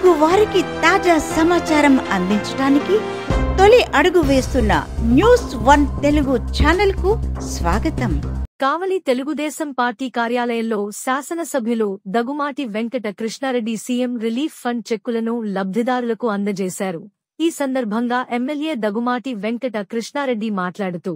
తెలుగు వారికి తాజా సమాచారం అందించడానికి తొలి అడుగు వేస్తున్న న్యూస్1 తెలుగు ఛానల్ కు స్వాగతం. కావలి తెలుగుదేశం పార్టీ కార్యాలయంలో శాసనసభ్యులు Daggumati Venkata Krishna Reddy CM relief fund చెక్కులను లబ్ధిదారులకు అందజేశారు. ఈ సందర్భంగా ఎమ్మెల్యే దగ్గుమాటి వెంకట కృష్ణారెడ్డి మాట్లాడుతూ,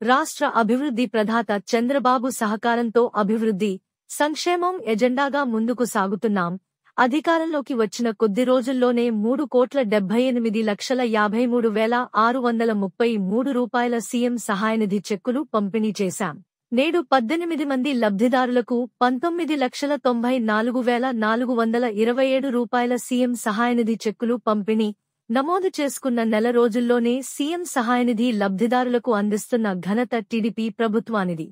రాష్ట్ర అభివృద్ధి ప్రదాత చంద్రబాబు సహకారంతో అభివృద్ధి, సంక్షేమం ఎజెండాగా ముందుకు సాగుతున్నాం. అధికారంలోకి వచ్చిన కొద్ది రోజుల్లోనే 3,78,53,633 రూపాయల సీఎం సహాయనిధి చెక్కులు పంపిణీ చేశాం. నేడు 18 మంది లబ్ధిదారులకు 19,94,427 రూపాయల సీఎం సహాయనిధి చెక్కులు పంపిణీ నమోదు చేసుకున్న నెల రోజుల్లోనే సీఎం సహాయనిధి లబ్ధిదారులకు అందిస్తున్న ఘనత టీడీపీ ప్రభుత్వానిది.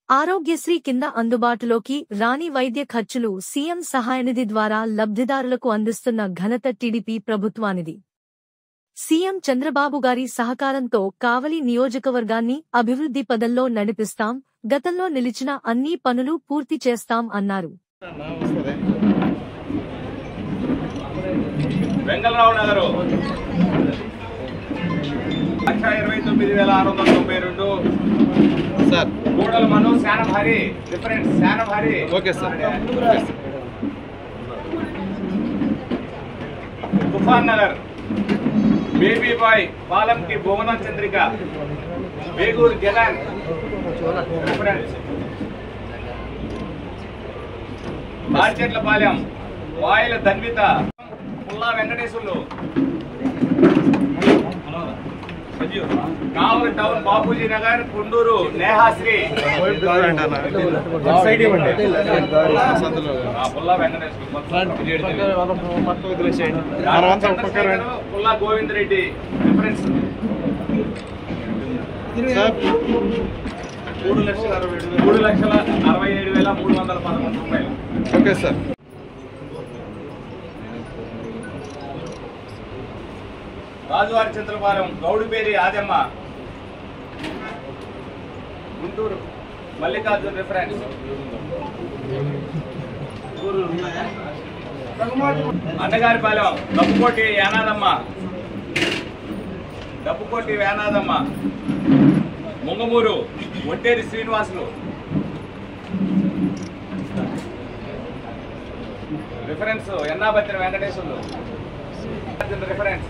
ఆరోగ్యశ్రీ కింద అందుబాటులోకి రాని వైద్య ఖర్చులు సీఎం సహాయనిధి ద్వారా లబ్ధిదారులకు అందిస్తున్న ఘనత టీడీపీ ప్రభుత్వానిది. సీఎం చంద్రబాబు గారి సహకారంతో కావలి నియోజకవర్గాన్ని అభివృద్ధి పదంలో నడిపిస్తాం. గతంలో నిలిచిన అన్ని పనులు పూర్తి చేస్తాం అన్నారు. వెంగళరావు నగరు 1,29,692 సార్. కూడల మను Shanam Hari difference Shanam Hari. Okay sir. Tufan Nagar baby boy పాలం కి Bhuvana Chandrika Beguru Jagan difference. Barchetlapalem Vayila Dhanvitha Pulla Venkateswarlu. Kavali town Bapuji Nagar Kunduru Nehasri Pulla Venkateswaru Pulla Govind Reddy difference 3,67,311 రూపాయలు. Okay sir. Rajuvari Chandrapalem Gaudiperi Adamma Guntur Mallikarjun reference. Annagaripalem Dabbukoti Yanadamma Mungamuru Otteri Srinivasulu reference. Ennabattina Venkateswarlu reference.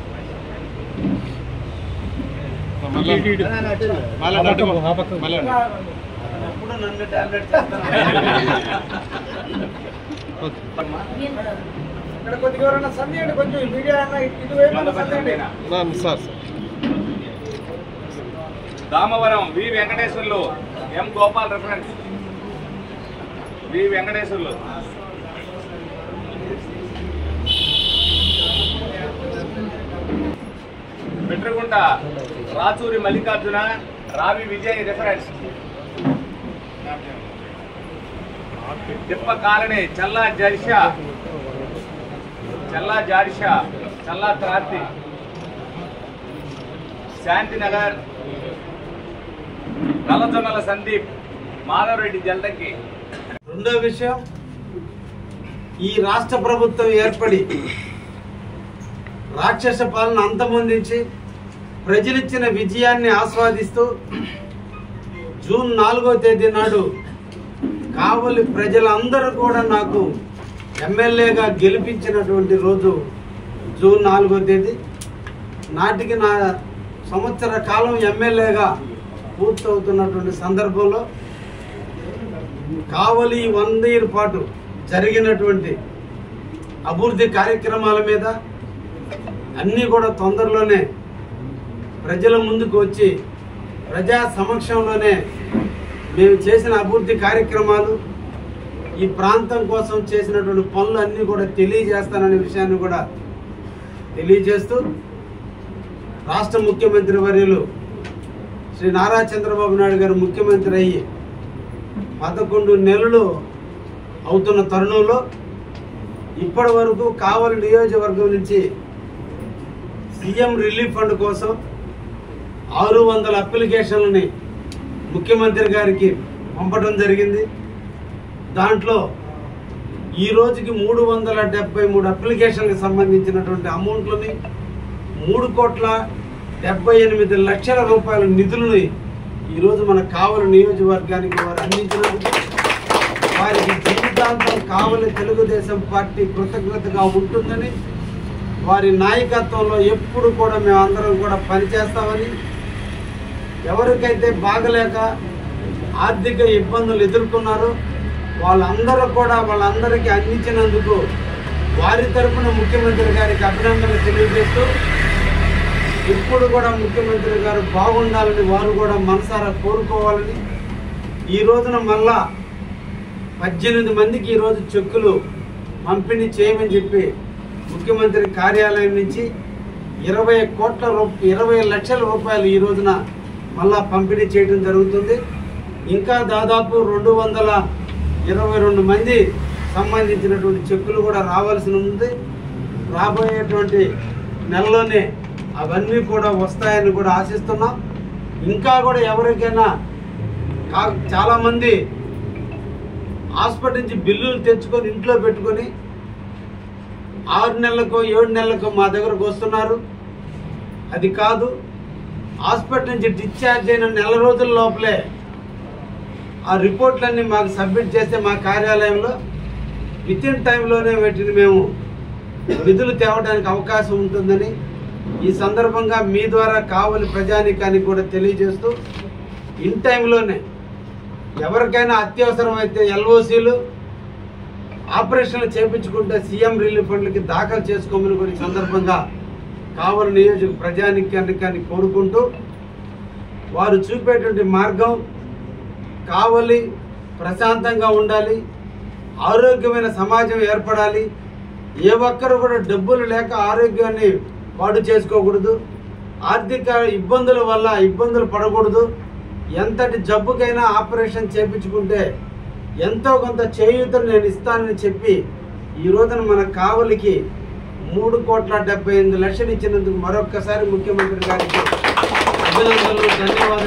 Damavaram V Venkateswarlu ఎం గోపాల్ రిఫరెన్స్. వి వెంకటేశ్వర్లు. పెట్రగుంట రాచూరి మల్లికార్జున రావి విజయ్ రిఫరెన్స్. తిప్ప కాలనీ చల్లా జారిషా చల్లా క్రాంతి. శాంతినగర్ నల్లజొన్నల సందీప్ మాధవరెడ్డి జల్దంకి. రెండో విషయం, ఈ రాష్ట్ర ప్రభుత్వం ఏర్పడి రాక్షస పాలన అంతమొందించి ప్రజలిచ్చిన విజయాన్ని ఆస్వాదిస్తూ జూన్ 4వ తేదీ నాడు కావలి ప్రజలందరూ కూడా నాకు ఎమ్మెల్యేగా గెలిపించినటువంటి రోజు జూన్ 4వ తేదీ నాటికి నా సంవత్సర కాలం ఎమ్మెల్యేగా పూర్తవుతున్నటువంటి సందర్భంలో కావలి 100 ఏళ్ల పాటు జరిగినటువంటి అభివృద్ధి కార్యక్రమాల మీద అన్నీ కూడా తొందరలోనే ప్రజల ముందుకు వచ్చి ప్రజా సమక్షంలోనే మేము చేసిన అభివృద్ధి కార్యక్రమాలు, ఈ ప్రాంతం కోసం చేసినటువంటి పనులు అన్నీ కూడా తెలియజేస్తాననే విషయాన్ని కూడా తెలియజేస్తూ, రాష్ట్ర ముఖ్యమంత్రి వర్యులు శ్రీ నారా చంద్రబాబు నాయుడు గారు ముఖ్యమంత్రి అయ్యి 11 నెలలు అవుతున్న తరుణంలో ఇప్పటి వరకు కావలి నియోజకవర్గం నుంచి సీఎం రిలీఫ్ ఫండ్ కోసం 600 అప్లికేషన్లని ముఖ్యమంత్రి గారికి పంపడం జరిగింది. దాంట్లో ఈ రోజుకి 373 అప్లికేషన్లకు సంబంధించినటువంటి అమౌంట్లని 3,78,00,000 రూపాయల నిధులని ఈరోజు మన కావలి నియోజకవర్గానికి వారు అందించినందుకు వారికి జీవితాంతం కావలి తెలుగుదేశం పార్టీ కృతజ్ఞతగా ఉంటుందని, వారి నాయకత్వంలో ఎప్పుడు కూడా మేమందరం కూడా పనిచేస్తామని, ఎవరికైతే బాగలేక ఆర్థిక ఇబ్బందులు ఎదుర్కొన్నారో వాళ్ళందరికీ అందించినందుకు వారి తరఫున ముఖ్యమంత్రి గారికి అభినందనలు తెలియజేస్తూ, ఇప్పుడు కూడా ముఖ్యమంత్రి గారు బాగుండాలని వారు కూడా మనసారా కోరుకోవాలని, ఈ రోజున మళ్ళా 18 మందికి ఈరోజు చెక్కులు పంపిణీ చేయమని చెప్పి ముఖ్యమంత్రి కార్యాలయం నుంచి 20 లక్షల రూపాయలు ఈ రోజున మళ్ళా పంపిణీ చేయడం జరుగుతుంది. ఇంకా దాదాపు 222 మంది సంబంధించినటువంటి చెక్కులు కూడా రావాల్సి ఉంది. రాబోయేటువంటి నెలలోనే అవన్నీ కూడా వస్తాయని కూడా ఆశిస్తున్నాం. ఇంకా కూడా ఎవరికైనా చాలామంది హాస్పిటల్ నుంచి బిల్లులు తెచ్చుకొని ఇంట్లో పెట్టుకొని 6 నెలలకో 7 నెలలకో మా దగ్గరకు వస్తున్నారు. అది కాదు, హాస్పిటల్ నుంచి డిశ్చార్జ్ అయిన నెల రోజుల లోపలే ఆ రిపోర్ట్లన్నీ మాకు సబ్మిట్ చేస్తే మా కార్యాలయంలో వితిన్ టైంలోనే వీటిని మేము నిధులు తేవడానికి అవకాశం ఉంటుందని ఈ సందర్భంగా మీ ద్వారా కావలి ప్రజానీకానికి కూడా తెలియజేస్తూ, ఇన్ టైంలోనే ఎవరికైనా అత్యవసరమైతే ఎల్ఓసీలు ఆపరేషన్లు చేయించుకుంటే సీఎం రిలీఫ్ ఫండ్లకి దాఖలు చేసుకోమని కూడా ఈ సందర్భంగా కావలి నియోజక ప్రజానీకాన్ని కోరుకుంటూ, వారు చూపేటువంటి మార్గం కావలి ప్రశాంతంగా ఉండాలి, ఆరోగ్యమైన సమాజం ఏర్పడాలి, ఏ ఒక్కరు కూడా డబ్బులు లేక ఆరోగ్యాన్ని పాడు చేసుకోకూడదు, ఆర్థిక ఇబ్బందుల వల్ల ఇబ్బందులు పడకూడదు, ఎంతటి జబ్బుకైనా ఆపరేషన్ చేయించుకుంటే ఎంతో కొంత చేయూతను నేను ఇస్తానని చెప్పి ఈ రోజున మన కావలికి 3,78,00,000 ఇచ్చినందుకు మరొక్కసారి ముఖ్యమంత్రి గారికి అభినందనలు, ధన్యవాదాలు.